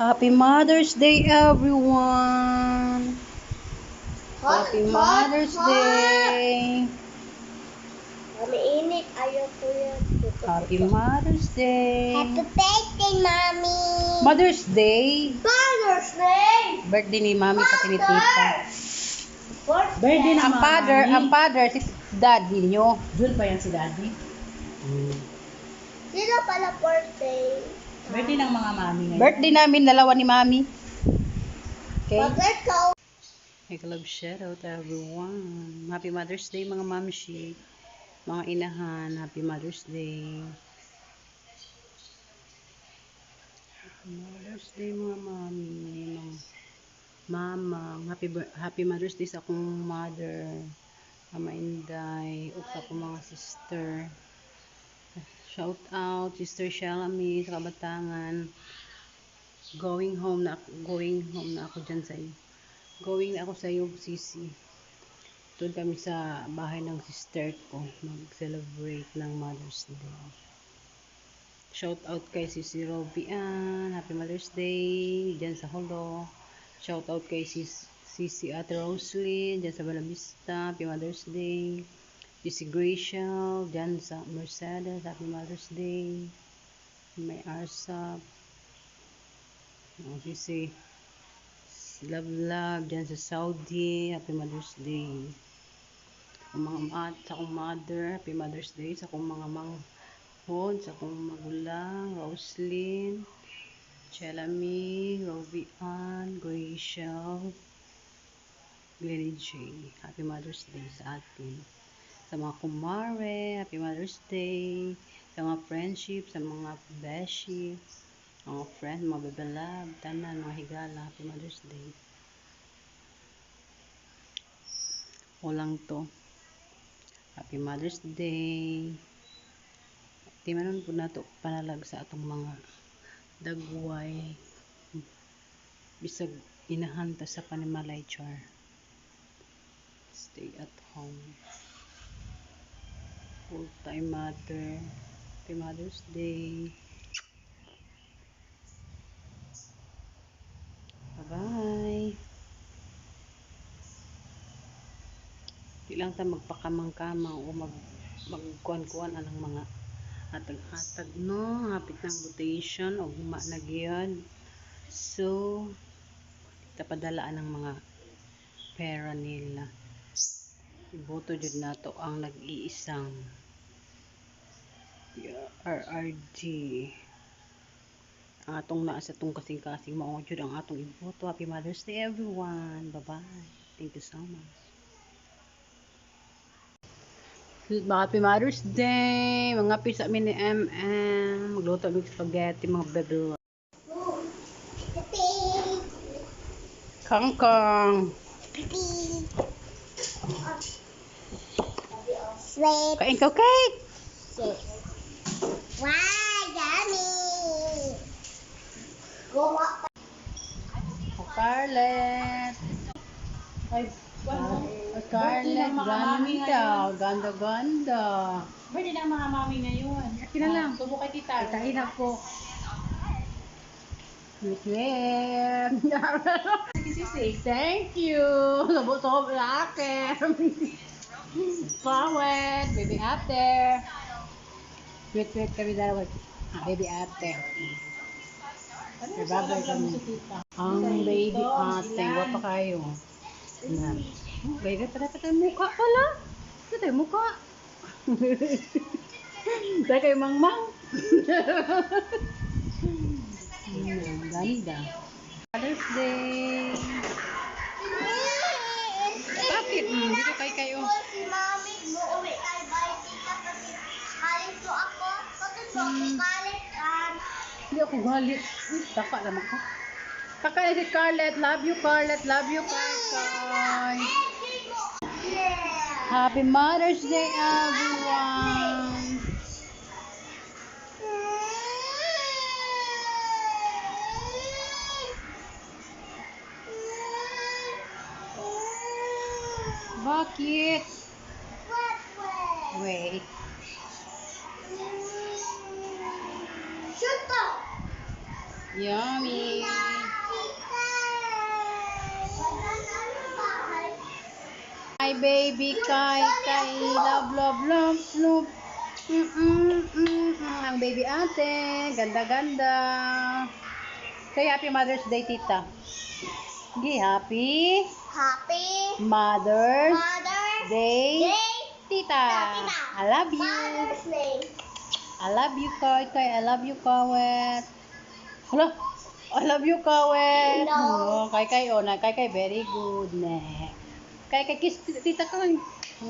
Happy Mother's Day, everyone! Happy Mother's Day! Mami, init. Ayoko yun. Happy Mother's Day! Happy birthday, Mami! Mother's Day! Mother's Day! Birthday ni Mami pati ni Tita. Birthday ng Ang father, si daddy nyo. Jul pa yan si daddy. Sino pala birthday? Birthday ng mga mami ngayon. Birthday namin, dalawa ni Mami. Okay? Bakit ka? Make a love shout out everyone. Happy Mother's Day mga mamshi. Mga inahan, Happy Mother's Day. Happy Mother's Day mga mami. Mga mama. Happy Mother's Day sa akong mother. Mama Inday. O sa akong mga sister. Shout out, Sister Shalami sa Kabatangan. Going home na ako dyan sa iyo. Going na ako sa iyo, Sisi. Doon kami sa bahay ng sister ko mag-celebrate ng Mother's Day. Shout out kay Sisi Robian, Happy Mother's Day dyan sa Holo. Shout out kay Sisi Ate Roslyn dyan sa Balavista, Happy Mother's Day. Sisi Gracial dyan sa Mercedes, Happy Mother's Day. May Arsap. Sisi Love dyan sa Saudi, Happy Mother's Day. Sa akong mother, Happy Mother's Day. Sa akong mga manghod, sa akong magulang, Roslyn, Chelami, Robian, Gracial, Glenny J. Happy Mother's Day sa atin. Sa mga kumare, Happy Mother's Day. Sa mga friendship, sa mga beshi, mga friend, mga bebalab, tanan, mga higala, Happy Mother's Day. O lang to. Happy Mother's Day. Di manon po na to panalag sa atong mga dagway. Bisag inahanta sa panimalay char. Stay at home. Full-time mother. Happy Mother's Day. Bye-bye. Di lang ta magpakamang-kamang o magkuan-kuan anang mga hatag-hatag no. Hapit ng rotation o huma na gyud. So, tapadalaan ng mga pera nila. Iboto jud nato ang nag-iisang RRG. Ang atong naa sa tong kasing-kasing mao jud ang atong iboto. Happy Mother's Day everyone. Bye-bye. Thank you so much. Happy Mother's Day. Mga pisa mi ni MM. Magluto mi spaghetti mga bebel. Kangkang. Sleep. Kain ka cake. Wow, yummy. Go up. Scarlett. Ay, Scarlett. Ganda. Ganda. Birthday ng mga mami ngayon. Akin na lang. Tubo kay tita. Kain ako. Sweet. Thank you. Sabot-sabot na akin. Forward. Baby after. Wait kami dalawa. Baby after. Babay kami. Ang baby ate. Wapa kayo. Yan. Baby, pala mukha pala. Ito tayo mukha. Tayo kayo mangmang. Ganda. Mother's Day. Bakit? Dito kayo. Si Mami, uuwi kay Baiti kasi kalit ko ako. Bakit mo ako kalit kan? Hindi ako galit. Taka naman ko. Taka na si Scarlett. Love you, Scarlett. Love you, Kai. Happy Mother's Day, everyone. Bakit? Wait. Shoot up! Yummy. Hi, baby Kai. Love, love, love, love. Ang baby ate. Ganda-ganda. Say happy Mother's Day, tita. Gi, happy Happy Mother's Mother's Day, Day, tita. Tita. I love you. Mother's Day. I love you, Kai. I love you, Kawet. Hala, I love you, Kawet. No. Oh, Kai, oh, na Kai, very good. Ne. Kai, kiss tita Kai.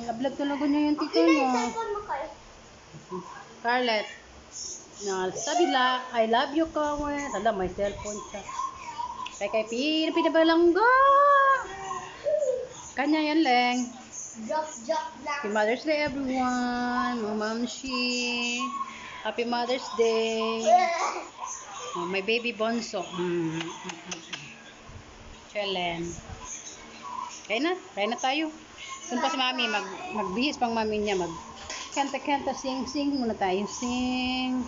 Nablag talaga niya yung tita Okay na yung niya. cellphone mo, Kai. Scarlett. Na, sabi la, I love you, Kawet. Hala, may cellphone siya. Kai, pinabalangga. Kanya yan, Leng. Drop Happy lang. Mother's Day, everyone. Mga mamshi. Happy Mother's Day. Oh, my baby Bonso. Chelen. Kaya na tayo. Doon pa si mami, magbihis pang mami niya, kanta, sing muna tayo, sing.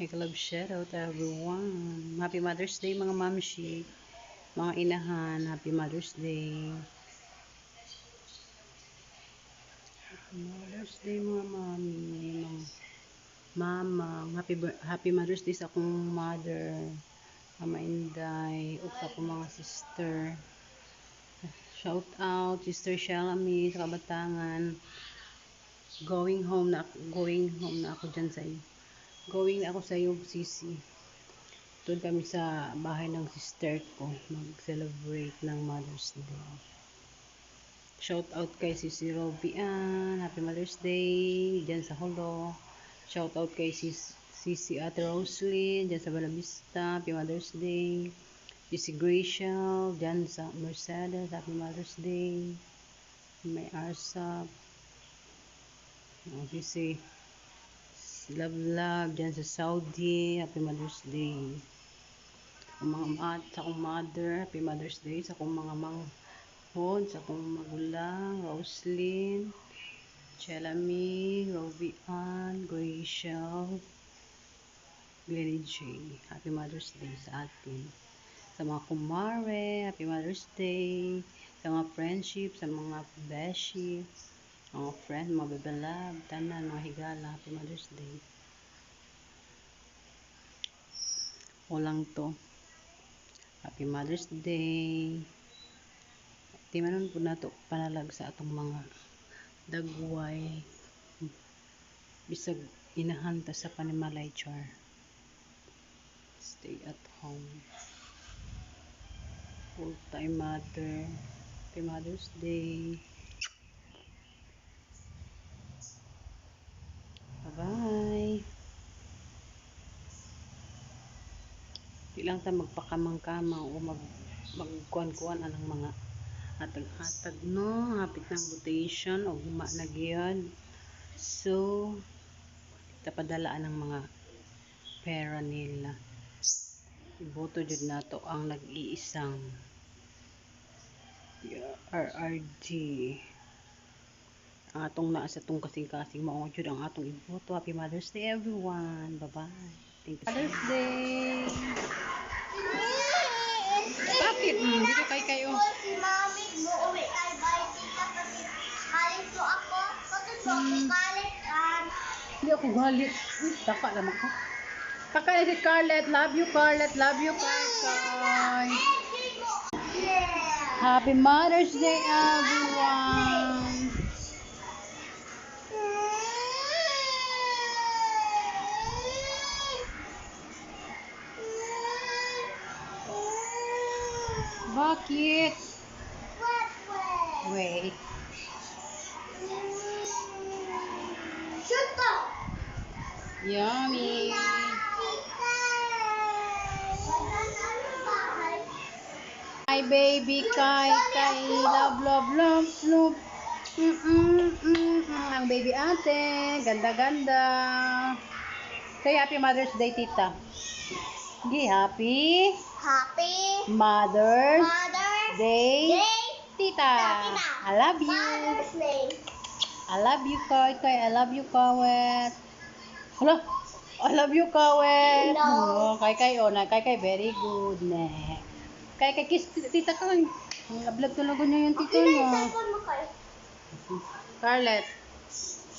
Make a love shout out everyone. Happy Mother's Day mga mamshi, mga inahan, Happy Mother's Day. Happy Mother's Day mga mami, mga mama, happy Mother's Day sa akong mother, Mama Inday, ug sa akong mga sister. Shout out Sister Shalami sa Kabatangan. Going home na ako dyan sa iyo. Going na ako sa iyo, Sisi. Doon kami sa bahay ng sister ko mag-celebrate ng Mother's Day. Shout out kay Sisi Robian, Happy Mother's Day dyan sa Holo. Shout out kay Sisi Ate Roslyn dyan sa Balavista, Happy Mother's Day. Sisi Gracial dyan sa Mercedes, Happy Mother's Day. May Arsap. Sisi Love dyan sa Saudi, Happy Mother's Day. Sa akong mother, Happy Mother's Day. Sa akong mga manghod, sa akong magulang, Roslyn, Chelami, Robian, Gracial, Glenny J. Happy Mother's Day sa atin. Sa mga kumare, Happy Mother's Day. Sa mga friendship, sa mga beshi, mga friend, mga bebalab, tanan, mga higala, Happy Mother's Day. Walang to. Happy Mother's Day. Di manon po na to panalag sa atong mga dagway. Bisag inahanta sa panimalay char. Stay at home. Full-time mother. Happy Mother's Day. Bye-bye. Di lang tayo magpakamang-kamang o magkuhan-kuhan anang mga hatag-hatag, no? Hapit ng rotation o huma na gyud. So, tapadalaan ng mga pera nila. Iboto jud nato ang nag-iisang RRD. Ang atong naa sa tong kasing-kasing mao jud ang atong iboto. Happy Mother's Day everyone. Bye-bye. Thank you. Mother's Day. Bakit? Dito kayo. Si Mami, uuwi kay Baiti ka kasi kalit to ako. Kasi to ako kalit ka. Hindi ako galit. Uy, taka naman ko. Taka na si Scarlett. Love you, Scarlett. Love you, Kai. Yeah. Happy Mother's Day, everyone. Bakit? Wait. Shoot ko. Yummy. Hi, baby Kai. Love, love, love, love. Ang baby ate. Ganda-ganda. Say happy Mother's Day, tita. Gi, happy Happy Mother's Mother's Day, Day, tita. Tita. I love you. Mother's Day. I love you, Kai. I love you, Kawet. Hala, I love you, Kawet. No. Oh, kay, very good. Ne. Kay, kiss tita ka. Vlog talaga niya yung tita Sino yung niya. cellphone mo kayo? Scarlett.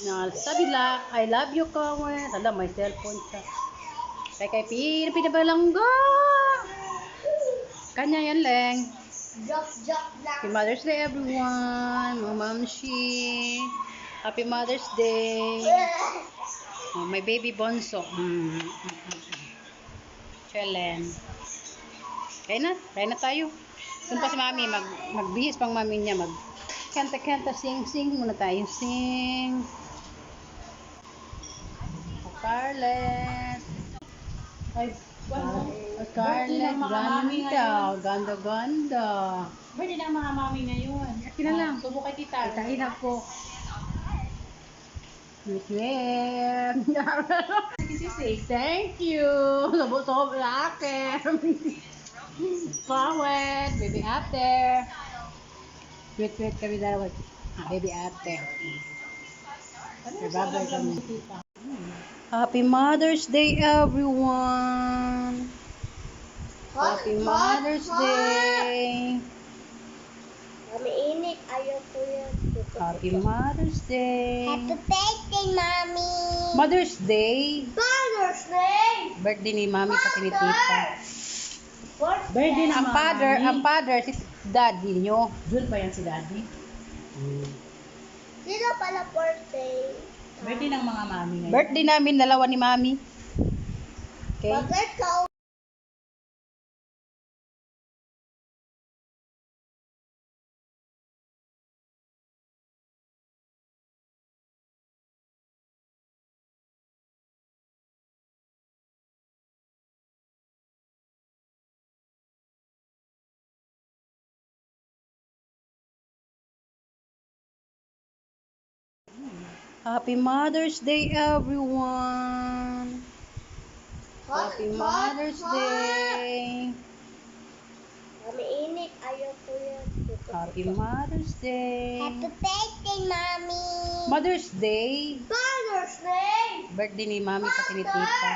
No, sabi la, I love you, Kawet. Alam, may cellphone siya. Kay, pinabalangga. Kanya yan, Leng. Joke lang. Happy Mother's Day, everyone. Mga mamshi. Happy Mother's Day. Oh, my baby Bonso. Chelen. Kaya na tayo. Doon pa si mami, magbihis pang mami niya, kanta, sing muna tayo, sing. Scarlett. Ay, Scarlett, ganda. Birthday ng mga mami ngayon. Akin na lang. Subo kay tita. Itahin ako. Sweet. Thank you. Sobo akin. Forward, baby ate. Sweet kami dalawa. Baby ate. Babay kami. Happy Mother's Day, everyone. Happy Mother's Day. Mami, init. Ayaw ko yan. Happy Mother's Day. Happy birthday, Mami. Mother's Day. Father's Day. Birthday ni Mami pati ni Tita. Birthday ng Ang mga mami. father, si daddy nyo. June pa yan si daddy. Sino pala birthday? Birthday ng mga mami ngayon. Birthday namin, dalawa ni Mami. Okay? Bakit ka Happy Mother's Day, everyone. Happy Mother's Day. Mami, init. Ayaw ko yan. Happy Mother's Day. Happy birthday, Mami. Mother's Day. Father's Day. Birthday ni Mami pati ni Tita.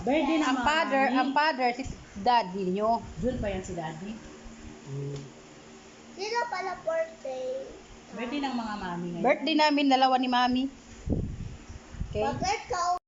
Birthday ng Ang mga mami. father, si daddy nyo. June pa yan si daddy. Sino pala birthday? Birthday ng mga mami ngayon. Birthday namin, dalawa ni Mami. Okay? Bakit ka